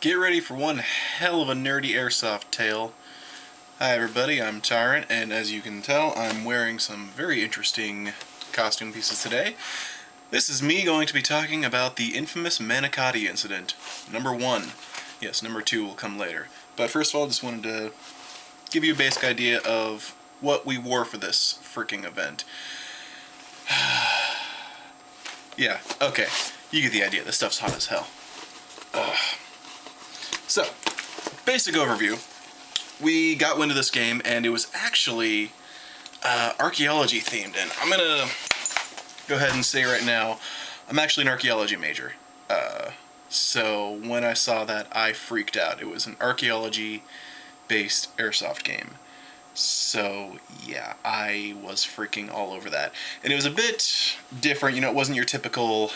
Get ready for one hell of a nerdy airsoft tale. Hi everybody, I'm Tyrant, and as you can tell, I'm wearing some very interesting costume pieces today. This is me going to be talking about the infamous Manicotti Incident, number 1. Yes, number 2 will come later. But first of all, I just wanted to give you a basic idea of what we wore for this freaking event. Yeah, okay, you get the idea. This stuff's hot as hell. So, basic overview. We got wind of this game, and it was actually archaeology themed. And I'm gonna go ahead and say right now, I'm actually an archaeology major. So when I saw that, I freaked out. It was an archaeology-based airsoft game. So yeah, I was freaking all over that. And it was a bit different. You know, it wasn't your typical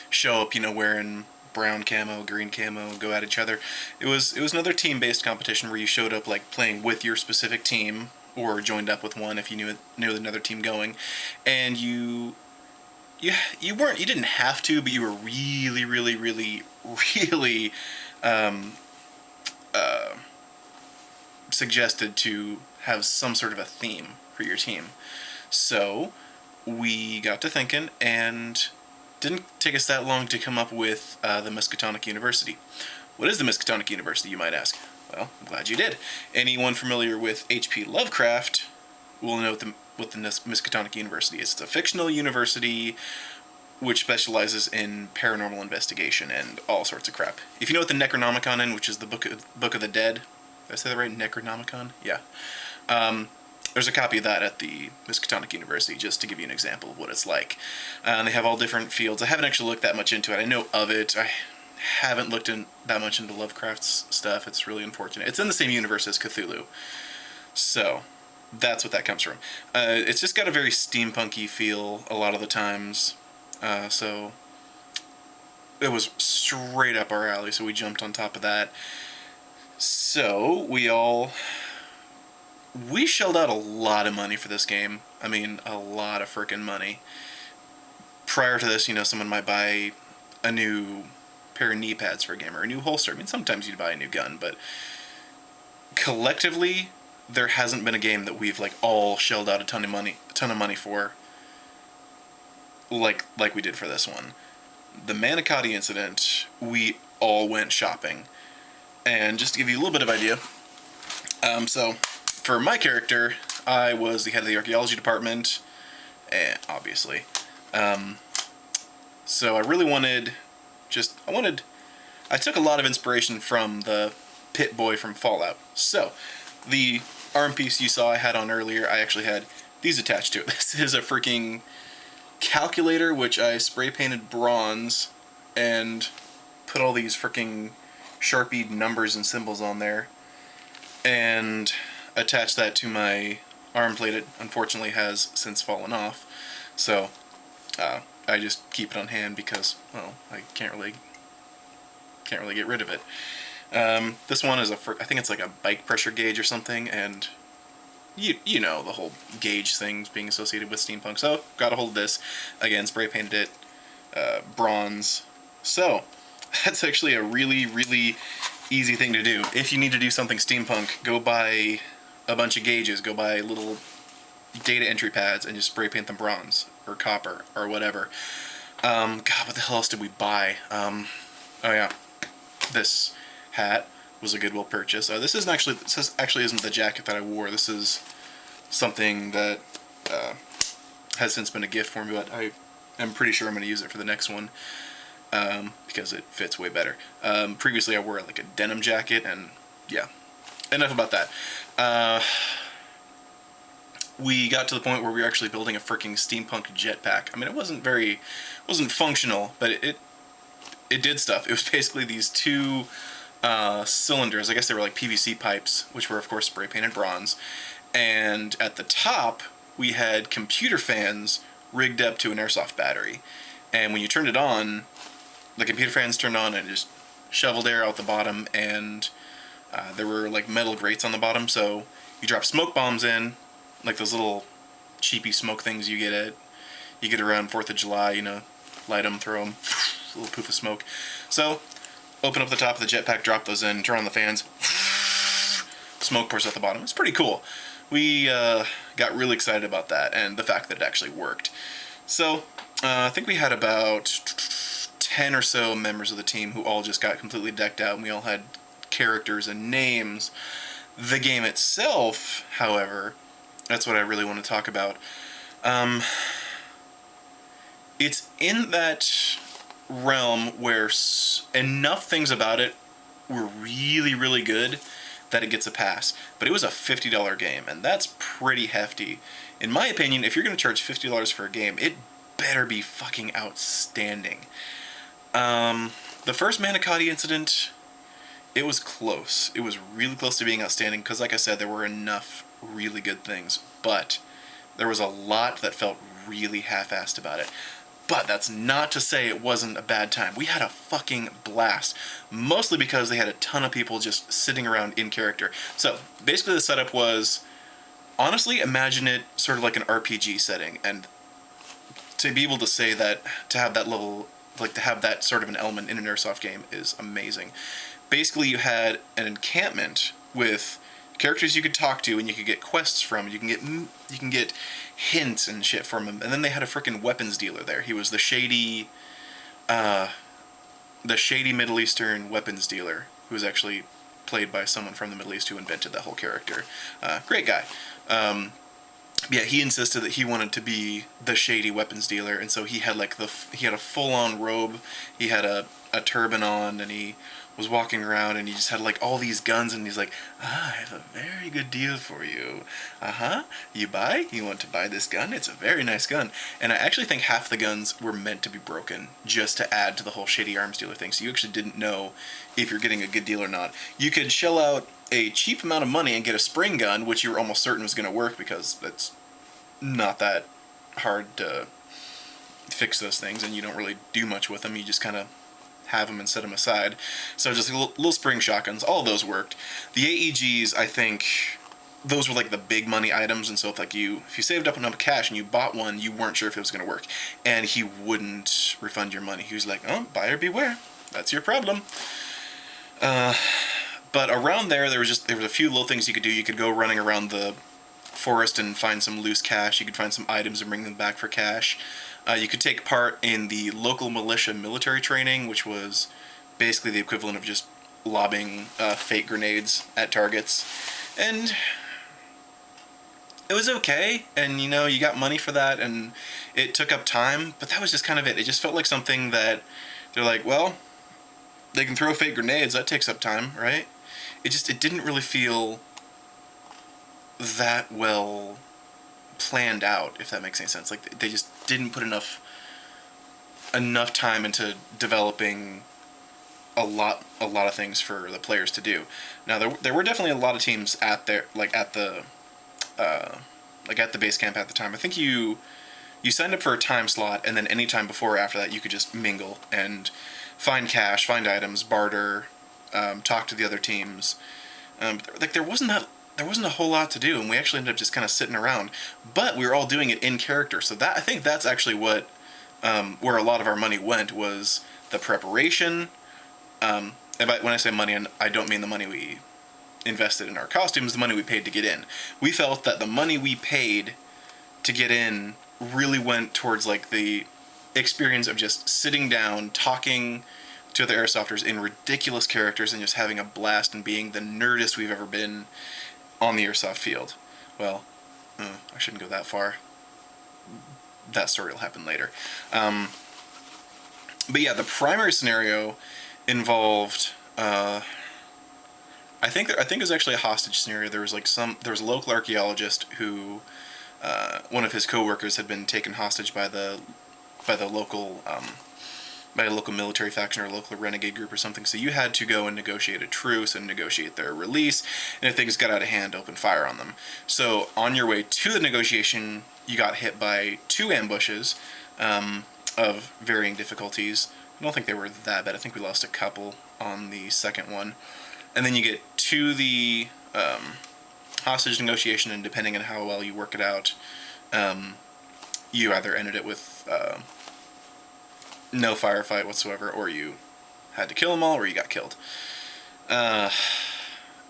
show up, you know, wearing brown camo, green camo, go at each other. It was another team-based competition where you showed up like playing with your specific team or joined up with one if you knew another team going, and you didn't have to, but you were really suggested to have some sort of a theme for your team. So we got to thinking, and didn't take us that long to come up with the Miskatonic University. What is the Miskatonic University, you might ask? Well, I'm glad you did. Anyone familiar with H.P. Lovecraft will know what the Miskatonic University is. It's a fictional university which specializes in paranormal investigation and all sorts of crap. If you know what the Necronomicon is, which is the Book of the Dead, did I say that right? Necronomicon? Yeah. There's a copy of that at the Miskatonic University, just to give you an example of what it's like. They have all different fields. I haven't actually looked that much into it. I know of it. I haven't looked that much into Lovecraft's stuff. It's really unfortunate. It's in the same universe as Cthulhu. So, that's what that comes from. It's just got a very steampunky feel a lot of the times. So, it was straight up our alley, so we jumped on top of that. So, we shelled out a lot of money for this game. I mean, a lot of frickin' money. Prior to this, you know, someone might buy a new pair of knee pads for a game, or a new holster. I mean, sometimes you'd buy a new gun, but collectively, there hasn't been a game that we've, like, all shelled out a ton of money for, like we did for this one. The Manicotti Incident, we all went shopping. And just to give you a little bit of idea, so for my character, I was the head of the archaeology department, obviously. So I really I took a lot of inspiration from the Pit Boy from Fallout. So, the arm piece you saw I had on earlier, I actually had these attached to it. This is a freaking calculator, which I spray painted bronze, and put all these freaking Sharpied numbers and symbols on there, and attach that to my arm plate. It unfortunately has since fallen off, so I just keep it on hand because, well, I can't really get rid of it. This one is I think it's like a bike pressure gauge or something, and you know the whole gauge things being associated with steampunk. So got a hold of this again, spray painted it bronze. So that's actually a really easy thing to do. If you need to do something steampunk, go buy a bunch of gauges, go buy little data entry pads, and just spray paint them bronze, or copper, or whatever. God, what the hell else did we buy? Oh yeah, this hat was a Goodwill purchase. This actually isn't the jacket that I wore. This is something that has since been a gift for me, but I am pretty sure I'm going to use it for the next one. because it fits way better. Previously I wore like a denim jacket, and yeah, enough about that. We got to the point where we were actually building a freaking steampunk jetpack. I mean, it wasn't functional, but it did stuff. It was basically these two cylinders. I guess they were like PVC pipes, which were of course spray painted bronze. And at the top, we had computer fans rigged up to an airsoft battery. And when you turned it on, the computer fans turned on and it just shoveled air out the bottom. And there were like metal grates on the bottom, so you drop smoke bombs in, like those little cheapy smoke things you get around 4th of July, you know, light them, throw them, a little poof of smoke. So, open up the top of the jetpack, drop those in, turn on the fans, smoke pours out the bottom. It's pretty cool. We got really excited about that and the fact that it actually worked. So, I think we had about 10 or so members of the team who all just got completely decked out, and we all had characters and names. The game itself, however, that's what I really want to talk about. It's in that realm where enough things about it were really, really good that it gets a pass. But it was a $50 game, and that's pretty hefty. In my opinion, if you're going to charge $50 for a game, it better be fucking outstanding. The first Manicotti Incident, it was close. It was really close to being outstanding because, like I said, there were enough really good things. But there was a lot that felt really half-assed about it. But that's not to say it wasn't a bad time. We had a fucking blast. Mostly because they had a ton of people just sitting around in character. So, basically the setup was, honestly, imagine it sort of like an RPG setting. And to be able to say that, to have that level, like to have that sort of an element in an airsoft game is amazing. Basically, you had an encampment with characters you could talk to and you could get quests from. You can get hints and shit from him. And then they had a freaking weapons dealer there. He was the shady Middle Eastern weapons dealer, who was actually played by someone from the Middle East who invented that whole character. Great guy. Yeah, he insisted that he wanted to be the shady weapons dealer, and so he had like he had a full-on robe, he had a turban on, and he was walking around, and he just had like all these guns, and he's like, I have a very good deal for you. You buy? You want to buy this gun? It's a very nice gun. And I actually think half the guns were meant to be broken just to add to the whole shady arms dealer thing, so you actually didn't know if you're getting a good deal or not. You could shell out a cheap amount of money and get a spring gun, which you were almost certain was going to work because that's not that hard to fix those things, and you don't really do much with them. You just kind of have them and set them aside. So just little spring shotguns, all of those worked. The AEGs, I think, those were like the big money items, and so if you saved up enough cash and you bought one, you weren't sure if it was going to work, and he wouldn't refund your money. He was like, oh, buyer beware, that's your problem. But around there was a few little things you could do. You could go running around the forest and find some loose cash. You could find some items and bring them back for cash. You could take part in the local militia military training, which was basically the equivalent of just lobbing fake grenades at targets. And it was okay, and you got money for that, and it took up time, but that was just kind of it. It just felt like something that they're like, well, they can throw fake grenades, that takes up time, right? It didn't really feel that well planned out, if that makes any sense. Like, they just didn't put enough time into developing a lot of things for the players to do. Now, there were definitely a lot of teams at the base camp at the time. I think you signed up for a time slot, and then any time before or after that, you could just mingle and find cash, find items, barter, talk to the other teams. There wasn't a whole lot to do, and we actually ended up just kind of sitting around. But we were all doing it in character, so I think that's actually what where a lot of our money went, was the preparation. And when I say money, I don't mean the money we invested in our costumes, the money we paid to get in. We felt that the money we paid to get in really went towards like the experience of just sitting down, talking to other airsofters in ridiculous characters, and just having a blast and being the nerdest we've ever been on the airsoft field. Well, I shouldn't go that far. That story will happen later. But yeah, the primary scenario involved. I think it was actually a hostage scenario. There was a local archaeologist who one of his coworkers had been taken hostage by the local by a local military faction or a local renegade group or something. So you had to go and negotiate a truce and negotiate their release. And if things got out of hand, open fire on them. So on your way to the negotiation, you got hit by 2 ambushes of varying difficulties. I don't think they were that bad. I think we lost a couple on the second one. And then you get to the hostage negotiation, and depending on how well you work it out, you either ended it with no firefight whatsoever, or you had to kill them all, or you got killed. And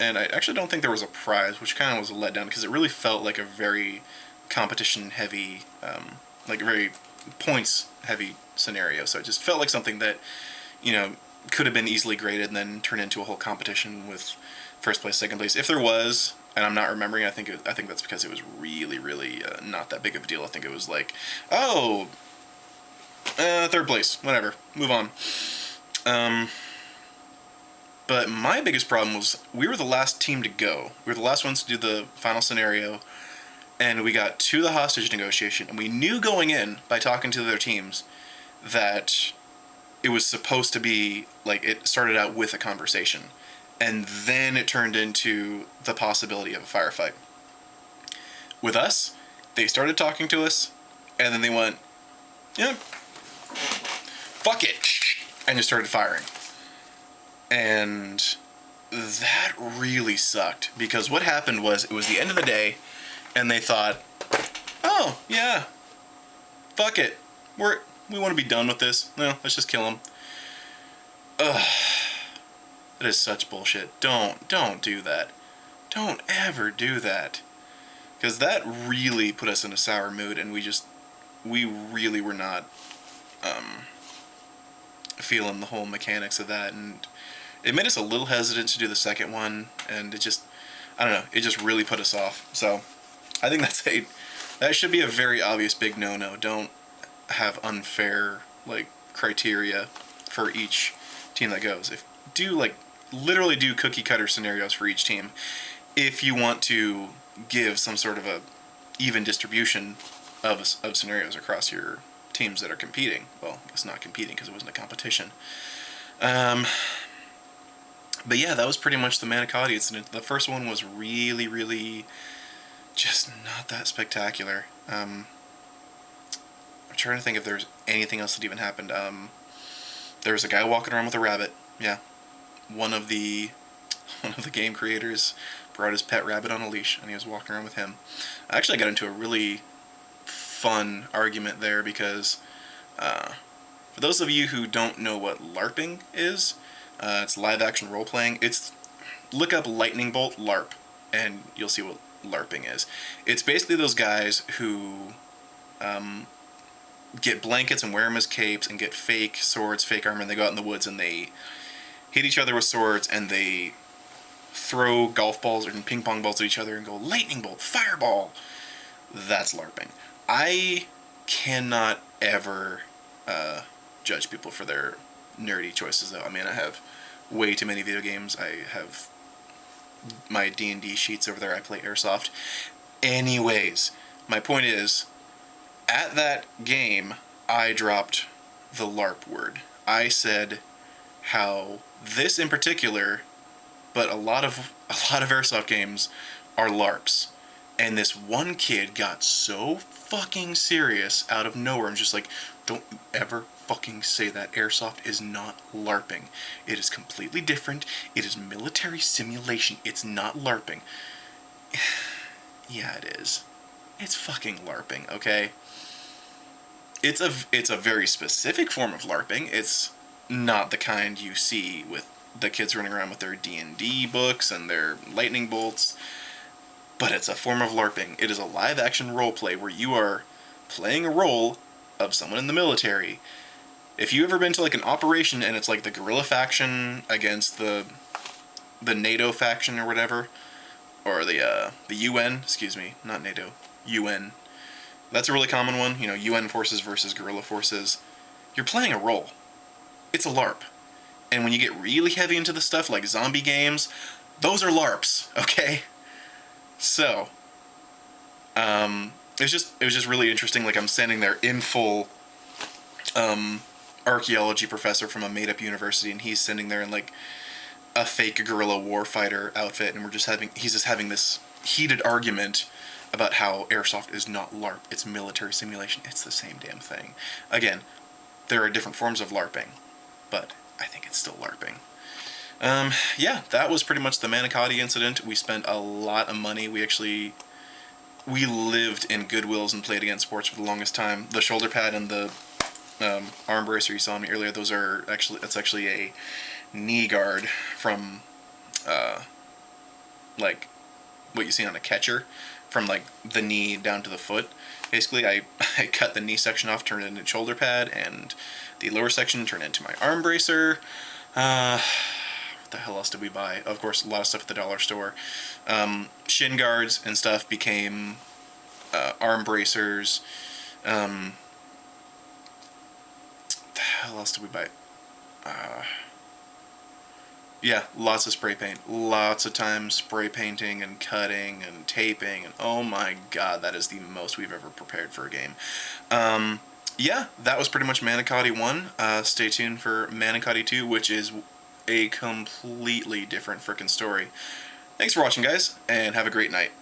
I actually don't think there was a prize, which kind of was a letdown, because it really felt like a very competition-heavy, like a very points-heavy scenario. So it just felt like something that, could have been easily graded and then turned into a whole competition with first place, second place. If there was, and I'm not remembering, I think that's because it was really, really not that big of a deal. I think it was like, oh, third place, whatever, move on. But my biggest problem was we were the last team to go. We were the last ones to do the final scenario, and we got to the hostage negotiation, and we knew going in by talking to their teams that it was supposed to be, like, it started out with a conversation, and then it turned into the possibility of a firefight. With us, they started talking to us, and then they went, yeah, fuck it, and just started firing. And that really sucked, because what happened was, it was the end of the day, and they thought, oh, yeah, fuck it, we want to be done with this. No, let's just kill him. Ugh. That is such bullshit. Don't do that. Don't ever do that. Because that really put us in a sour mood, and we really were not feeling the whole mechanics of that, and it made us a little hesitant to do the second one, and it just, I don't know, it just really put us off. So I think that should be a very obvious big no-no. Don't have unfair, like, criteria for each team that goes. Literally do cookie cutter scenarios for each team if you want to give some sort of a even distribution of scenarios across your teams that are competing. Well, it's not competing because it wasn't a competition. But yeah, that was pretty much the Manicotti incident. The first one was really, really just not that spectacular. I'm trying to think if there's anything else that even happened. There was a guy walking around with a rabbit. Yeah, one of the game creators brought his pet rabbit on a leash, and he was walking around with him. I actually got into a really fun argument there because, for those of you who don't know what LARPing is, it's live action role playing. Look up Lightning Bolt LARP, and you'll see what LARPing is. It's basically those guys who get blankets and wear them as capes and get fake swords, fake armor, and they go out in the woods and they hit each other with swords and they throw golf balls or ping pong balls at each other and go, lightning bolt, fireball. That's LARPing. I cannot ever judge people for their nerdy choices, though. I mean, I have way too many video games. I have my D&D sheets over there. I play Airsoft. Anyways, my point is, at that game, I dropped the LARP word. I said how this in particular, but a lot of Airsoft games are LARPs. And this one kid got so fucking serious out of nowhere. I'm just like, don't ever fucking say that. Airsoft is not LARPing. It is completely different. It is military simulation. It's not LARPing. Yeah, it is. It's fucking LARPing, okay? It's a very specific form of LARPing. It's not the kind you see with the kids running around with their D&D books and their lightning bolts. But it's a form of LARPing. It is a live-action role-play where you are playing a role of someone in the military. If you've ever been to, like, an operation and it's like the guerrilla faction against the NATO faction or whatever, or the UN, excuse me, not NATO, UN. That's a really common one, UN forces versus guerrilla forces. You're playing a role. it's a LARP. And when you get really heavy into the stuff like zombie games, those are LARPs, okay? So, it was just really interesting. Like, I'm standing there in full archaeology professor from a made-up university, and he's sitting there in like a fake guerrilla warfighter outfit, and he's just having this heated argument about how airsoft is not LARP, it's military simulation. It's the same damn thing. Again, there are different forms of LARPing, but I think it's still LARPing. Yeah, that was pretty much the Manicotti incident. We spent a lot of money. We lived in Goodwills and played against sports for the longest time. The shoulder pad and the arm bracer you saw me earlier, that's actually a knee guard from like what you see on a catcher, from like the knee down to the foot. Basically, I cut the knee section off, turned it into shoulder pad, and the lower section turned into my arm bracer. What the hell else did we buy? Of course, a lot of stuff at the dollar store. Shin guards and stuff became arm bracers. What the hell else did we buy? Yeah, lots of spray paint. Lots of time spray painting and cutting and taping, and oh my god, that is the most we've ever prepared for a game. Yeah, that was pretty much Manicotti 1. Stay tuned for Manicotti 2, which is a completely different frickin' story. Thanks for watching, guys, and have a great night.